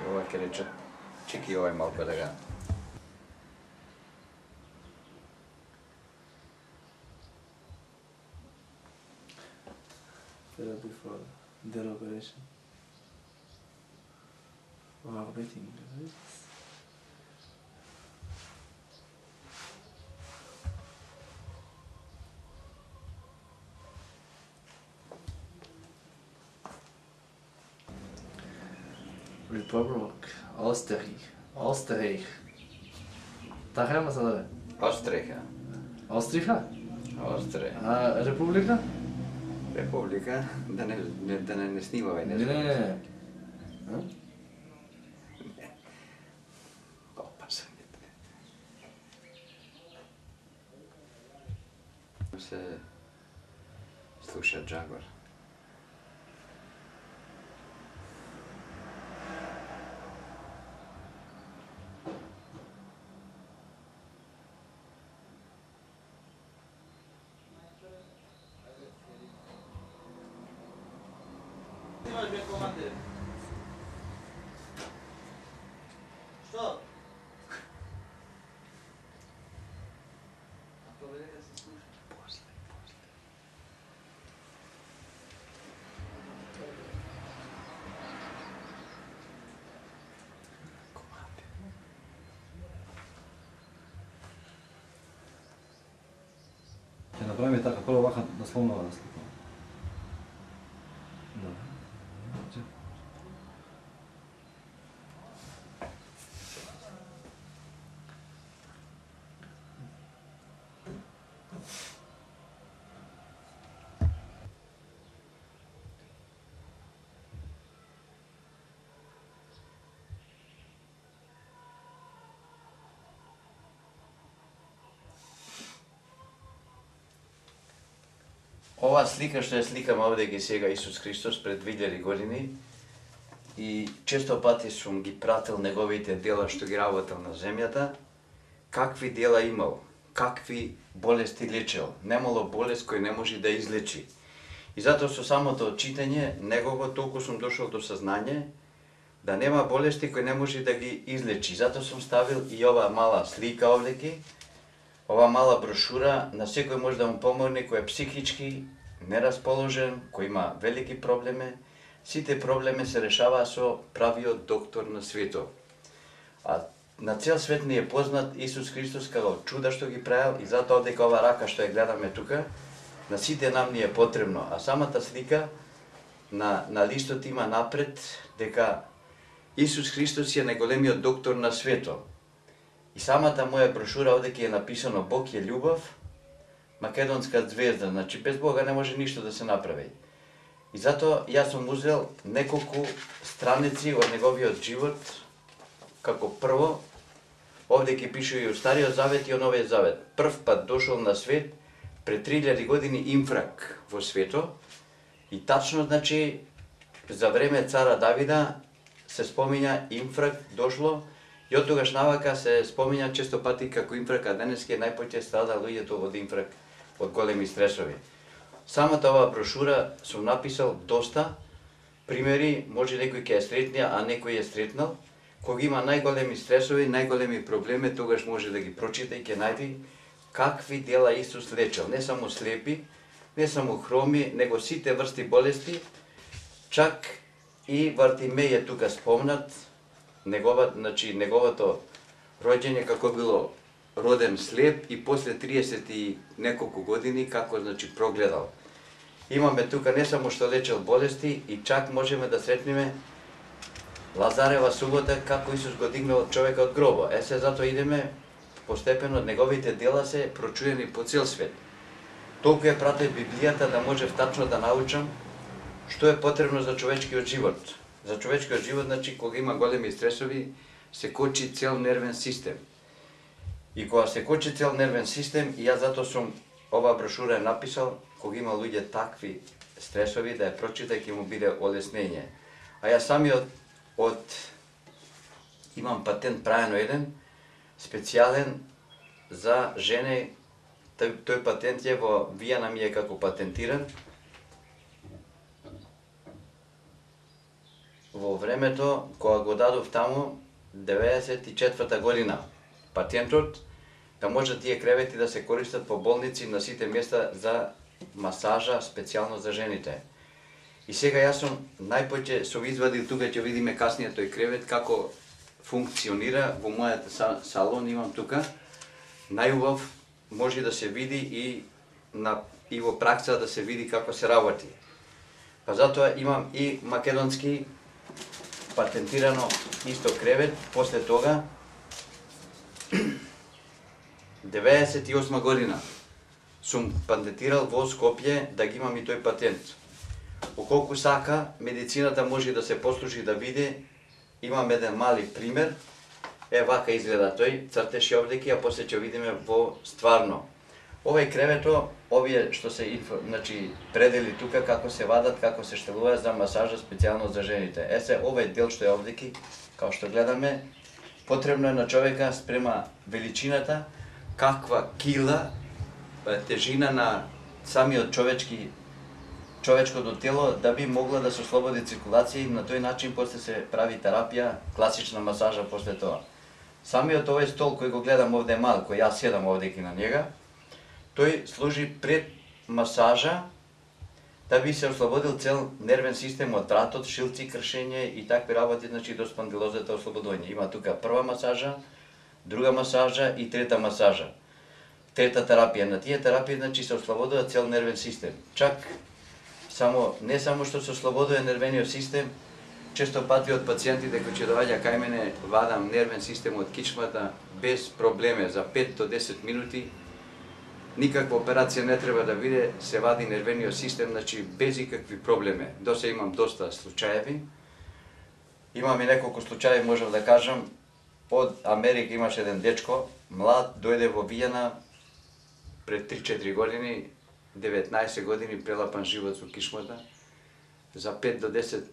Ова ќе рече, чеки овај малко да га. Therapy for their operation. Wow, breathing, right? Republic, Oostenrijk. Daar gaan we zo. Острика. Oostenrijk? Острика. Republika? Република, да не снима овај Не, нешто. не. Опасен е. Се слуша Джагор. Что? Ќе направиме така, прво вака наслонува да сликам. Да. Ова слика што ја сликам овде ги сега Исус Христос пред 2000 години и често пати сум ги пратил неговите дела што ги работел на земјата, какви дела имал, какви болести лечел, немало болест кој не може да излечи. И затоа со самото читање негово толку сум дошол до сознање да нема болести кој не може да ги излечи. Затоа сум ставил и ова мала слика овдеки, ова мала брошура, на секој може да му помогне кој е психички нерасположен, кој има велики проблеми. Сите проблеми се решаваа со правиот доктор на светот. А на цел свет ни е познат Исус Христос како чуда што ги правил и затоа дека ова рака што ја гледаме тука, на сите нам ни е потребно. А самата слика на листот има напред дека Исус Христос е најголемиот доктор на светот. И самата моја брошура овде е написано Бог е љубов, македонска звезда, значи без Бога не може ништо да се направи. И затоа јас сум узел неколку страници од неговиот живот, како прво, овде ќе пише и Стариот завет и о Новиот завет. Прв пат дошол на свет пред 3000 години инфрак во свето и тачно значи за време цара Давида се спомиња инфрак дошло. И од тогаш навака се спомиња често пати како инфрак, а денески најпоќе страда луѓето од инфрак, од големи стресови. Самата оваа брошура сум написал доста примери, може некој ќе ја сретне, а некој ја сретнал. Кога има најголеми стресови, најголеми проблеми, тогаш може да ги прочита и ќе најди какви дела Исус лечел. Не само слепи, не само хроми, него сите врсти болести, чак и Вартимеј е тука спомнат, неговото роѓење како било роден слеп и после 30 и неколку години како прогледал. Имаме тука не само што лечел болести и чак можеме да сретнеме Лазарева субота како Исус го дигнал човека од гробот. Се затоа идеме постепено, неговите дела се прочуени по цел свет. Толку е пратил Библијата да можев тачно да научам што е потребно за човечкиот живот. За човечкиот живот, значи, кога има големи стресови, се кочи цел нервен систем. И кога се кочи цел нервен систем, и јас затоа сум оваа брошура написал, кога има луѓе такви стресови, да ја прочита ќе му биде олеснење. А јас самиот имам патент правено еден, специјален за жене, тој патент е во Виена ми е како патентиран, во времето кога го дадов таму 94-та година патентот да може тие кревети да се користат по болници на сите места за масажа специјално за жените. И сега јас сум најпоќе сум извадил тука, ќе видиме касниот тој кревет како функционира во мојот салон, имам тука. Најубав може да се види и во пракса да се види како се работи. Па затоа имам и македонски патентирано исто кревет. После тога 98 година сум патентирал во Скопје да ги имам и тој патент. Околку сака медицината може да се послужи да види. Имам еден мали пример. Вака изгледа тој, цртеш овдеки, а после ќе видиме во стварно. Овој кревето, овие што се предели тука, како се вадат, како се штелуваат за масажа специјално за жените. Се, овој дел што е овдеки, као што гледаме, потребно е на човека спрема величината, каква кила, тежина на самиот човечкото тело, да би могла да се ослободи циркулација и на тој начин после се прави терапија, класична масажа после тоа. Самиот овој стол кој го гледам овде мал, кој јас седам овдеки на njega, тој служи пред масажа да би се ослободил цел нервен систем од тратот, шилци, кршење и такви работи, до спондилозата ослободување. Има тука прва масажа, друга масажа и трета масажа. Трета терапија. На тие терапии се ослободува цел нервен систем. Чак не само што се ослободува нервениот систем, често пати од пациентите кои ќе доаѓа кај мене вадам нервен систем од кичмата без проблеме за 5 до 10 минути. Никаква операција не треба да биде, се вади нервениот систем, без никакви проблеми. Досе имам доста случаеви. Имам и неколку случаи, можам да кажам, од Америка имаше еден дечко, млад, дојде во Виена пред 3-4 години, 19 години, прелапан живот со кишмата. За 5 до 10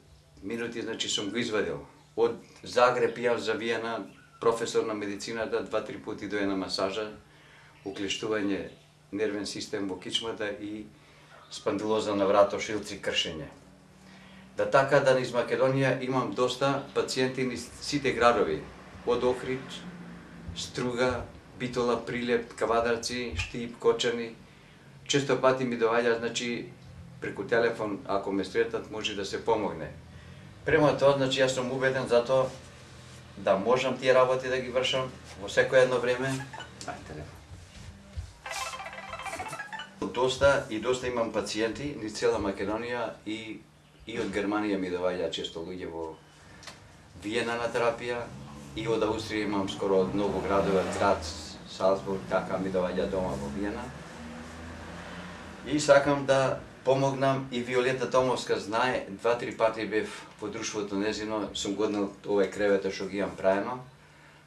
минути, сум го извадил. Од Загреб јав за Виена, професор на медицината, 2-3 пути дојде на масажа, уклештување нервен систем во кичмата и спондилоза на врато, шилци, кршење. Да така да низ Македонија имам доста пациенти низ сите градови, од Охрид, Струга, Битола, Прилеп, Кавадарци, Штип, Кочани. Често пати ми доаѓа, преку телефон, ако ме сретат, може да се помогне. Према тоа, јас сум убеден за тоа да можам тие работи да ги вршам во секој едно време. Доста имам пациенти низ цела Македонија и од Германија ми доаѓа често луѓе во Виена на терапија, и од Австрија имам скоро од многу градове, град Салцбург, така ми доаѓа дома во Виена. И сакам да помогнам и Виолета Томовска знае, 2-3 пати бев во друштвото незино, сум годнал овој кревето што ги имам праено,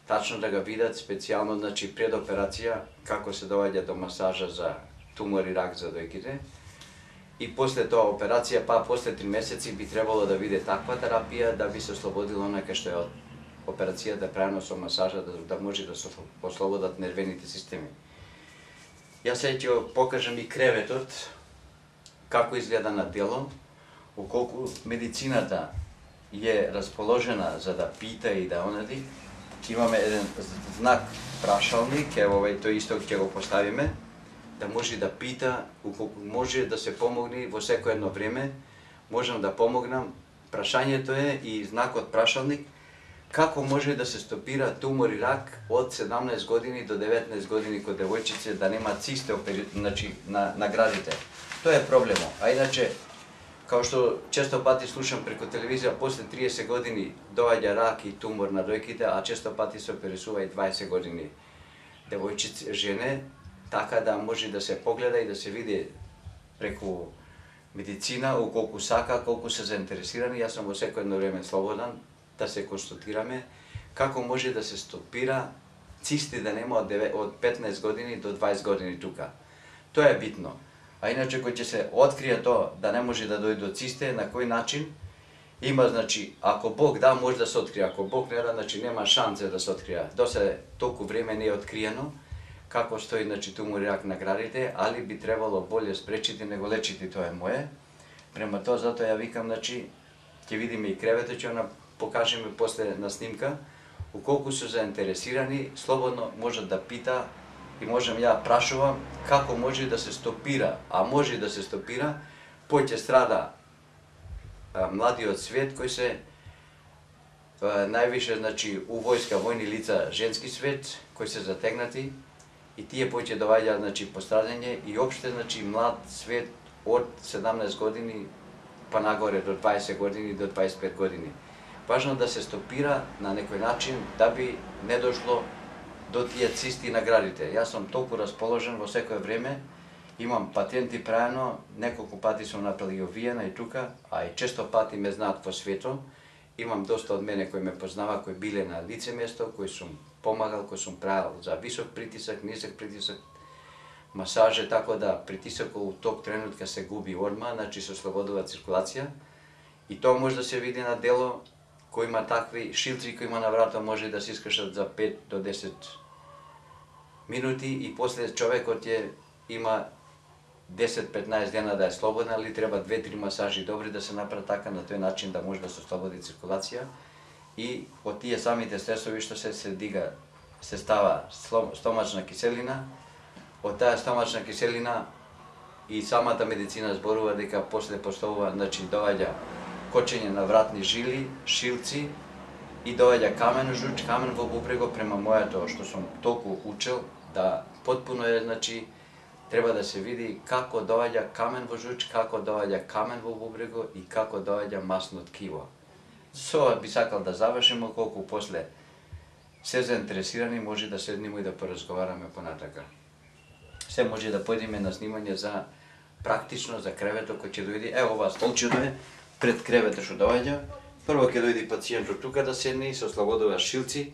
тачно да ga видат специјално, пред операција, како се доаѓа до масажа за тумор и рак за дојките. И после тоа операција, после 3 месеци би требало да биде таква терапија, да би се ослободило онака што е од операцијата праено со масажа, да може да се ослободат нервените системи. Јас сега ќе покажам и креветот, како изгледа на дело, околку медицината е расположена за да пита и да онади. Имаме еден знак прашалник, тој исто ќе го поставиме, да може да пита, околку може да се помогне во секој едно време, можам да помогнам. Прашањето е и знакот прашалник, како може да се стопира тумор и рак од 17 години до 19 години код девојчици, да нема цисте на градите. Тоа е проблемо. А иначе, као што често пати слушам преку телевизија, после 30 години доаѓа рак и тумор на дојките, а често пати се оперисува и 20 години девојчици, жене, така да може да се погледа и да се види преку медицина, околку сака, колку се заинтересирани. Јас сум во секој едно време слободен да се консултираме како може да се стопира цисти да нема од 15 години до 20 години тука. Тоа е битно. А иначе кој ќе се открие тоа да не може да дојде до цисте, на кој начин има, ако Бог да, може да се открие, ако Бог не да, нема шанса да се открие. Досе толку време не е откриено како стои тумор и рак на градите, али би требало боле спречити него лечити, тоа е мое. Према тоа, затоа ја викам, ќе видиме и креветот, ќе она покажеме после на снимка. Уколку се заинтересирани, слободно можат да пита и можам ја прашувам како може да се стопира, а може да се стопира, поќе страда младиот свет кој се највише, значи, у војска, војни лица, женски свет, кои се затегнати, и тие поќе доваѓаат, значи, пострадање и опште, значи, млад свет од 17 години па нагоре до 20 години, до 25 години. Важно да се стопира на некој начин да би не дошло до тие цисти на градите. Јас сум толку расположен во секое време, имам патенти правено, неколку пати сум направил Виена и тука, а и често пати ме знаат во свето. Имам доста од мене кои ме познава, кои биле на лице место, кои сум помагал, кои сум правил за висок притисак, нисок притисак, масаже, така да притисакот у ток тренутка се губи одма, значи се ослободува циркулација. И тоа може да се види на дело кој има такви шилци кои има на врата, може да се искашат за 5 до 10 минути и после човекот има 10-15 дена да е слободен, али треба 2-3 масажи добри да се направи така на тој начин да може да се ослободи циркулација. И од тие самите стресови што се дига, се става стомачна киселина. Од таа стомачна киселина и самата медицина зборува дека после поставува, значи доаѓа кочење на вратни жили, шилци и доаѓа камен жуч, камен во бубрего, према моето што сум толку учел, да потпуно е, значи, треба да се види како доаѓа камен во жуч, како доаѓа камен во бубрего и како доаѓа масно ткиво. Со ова би сакал да завршиме, колку после се заинтересирани може да седнеме и да поразговараме понатака. Се може да појдеме на снимање за практично за креветот кој ќе дојде. Ево ова столчето е пред креветот што доаѓа. Прво ќе дојде пациентот тука да седне и се ослободува шилци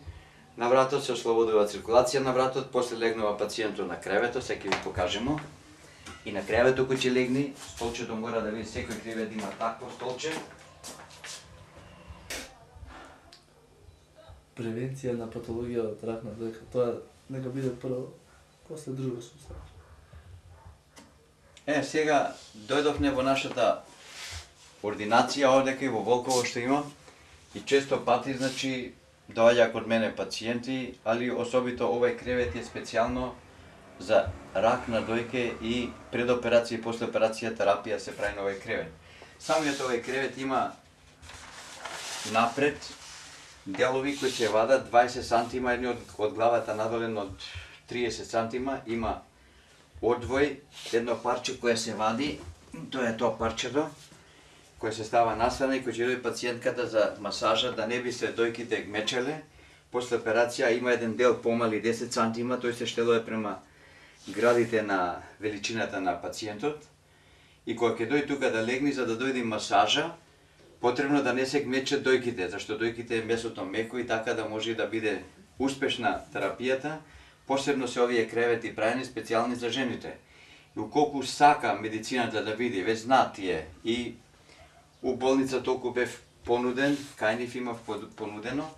на вратот, се ослободува циркулација на вратот, после легнува пациентот на креветот, се ќе ви покажемо. И на креветот кој ќе легне, столчето мора да види, секој кревет има такво столче. Превенција на патологија од рак на дојка, тоа нека биде прво, после друго сум. Сега дојдовме во нашата ординација одека и во Волково што имам и често пати, значи, доаѓа код мене пациенти, али особито овој кревет е специјално за рак на дојке и пред операција и после операција терапија се прави на овој кревет. Самиот овој кревет има напред делови кои се вадат 20 сантима, едни од главата надолен од 30 сантима, има одвој, едно парче кое се вади, тоа е тоа парчето, кое се става настрана и кој ќе дојде пациентката за масажа, да не би се дојките гмечеле. После операција има еден дел помали 10 сантима, тој се штелува према градите на величината на пациентот. И кога ќе дојде тука да легне за да дојде масажа, потребно да не се гмечат дојките, зашто дојките е месото меко и така да може да биде успешна терапијата. Посебно се овие кревети правени специјални за жените. И уколку сака медицината да види, веќе знаат тие, и у болница толку бев понуден, кај нив имав понудено,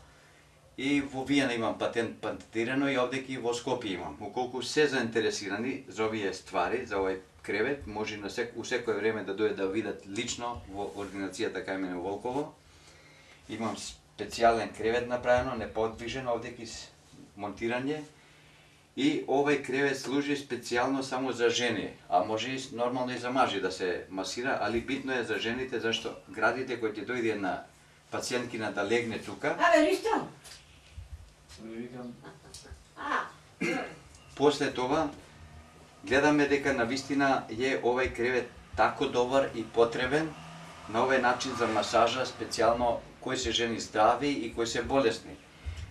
и во Виена имам патентирано и овдеки во Скопје имам. Уколку се заинтересирани за овие ствари, за овој кревет, може у секое време да дојде да видат лично во ординацијата кај мене во Волково. Имам специјален кревет направено, неподвижен, овдеки монтирање. И овој кревет служи специјално само за жени, а може и нормално и за мажи да се масира, али битно е за жените, зашто градите кој ќе дојде на пациенткина да легне тука. Ристо? После това гледаме дека навистина е овој кревет тако добар и потребен на овој начин за масажа, специјално кои се жени здрави и кои се болесни.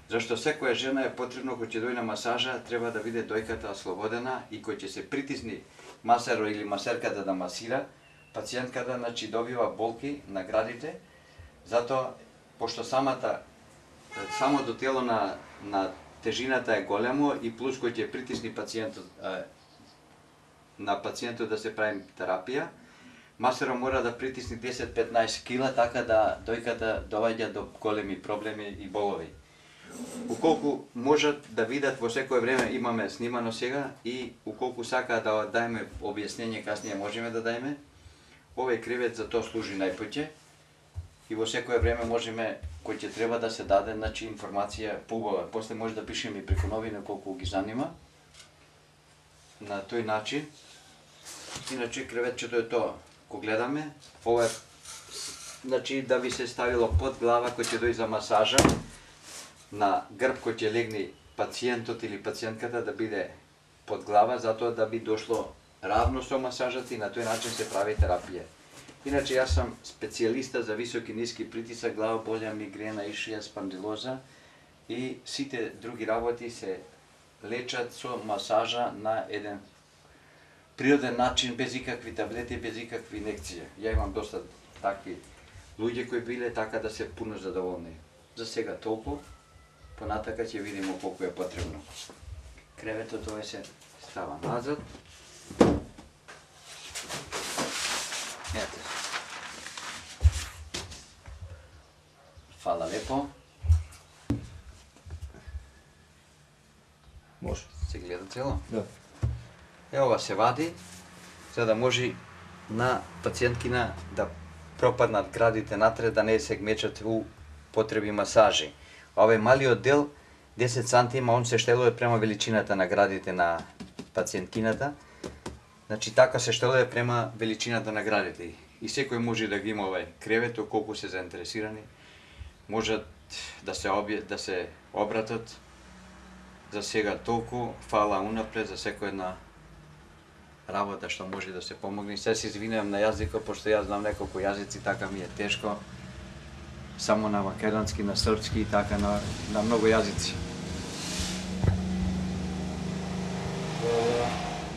Зашто секоја жена е потребно кој ќе дојде на масажа, треба да биде дојката ослободена и кој ќе се притисни масаро или масерката да масира, пациентката, значи, добива болки на градите, затоа, пошто самото тело на тежината е големо и плюс кој ќе притисни пациентот, на пациентот да се прави терапија, масаро мора да притисни 10-15 кила, така да дојката доваѓа до големи проблеми и болови. Уколку можат да видат во секое време, имаме снимано сега, и уколку сакаат да дајме објаснение, каснije можеме да дајме. Овој кревет за тоа служи најпоќе. и во секое време можеме, кој ќе треба да се даде, значи, информација поубава. После може да пишеме и преку новина колку ги занима. На тој начин. Иначе креветчето е тоа. Ко гледаме, ова е, значи, да ви се ставило под глава кој ќе дојде за масажа, на грб кој ќе легне пациентот или пациентката да биде под глава, затоа да би дошло равно со масажот и на тој начин се прави терапија. Иначе јас сум специјалиста за високи и ниски притисак, глава болја, мигрена, ишија, спандилоза и сите други работи се лечат со масажа на еден природен начин, без ikakви таблети, без ikakви инекции. Ја имам доста такви луѓе кои биле така да се пуно задоволни. За сега толку, понатака ќе видиме колку е потребно. Креветот овој се става назад. Ете. Фала лепо. Може. Се гледа цело? Да. Ова се вади, за да може на пациенткина да пропаднат градите натре, да не се гмечат у потреби масажи. Овој малиот дел, 10 см, он се штелува према величината на градите на пациенткината. Значи така се штелува према величината на градите. И секој може да ги има овај кревет, колку се заинтересирани, можат да се обратат. За сега толку, фала унапред за секој една работа што може да се помогне. Се извинувам на јазикот, пошто јас знам неколку јазици, така ми е тешко. Само на македонски, на српски и така на многу јазици.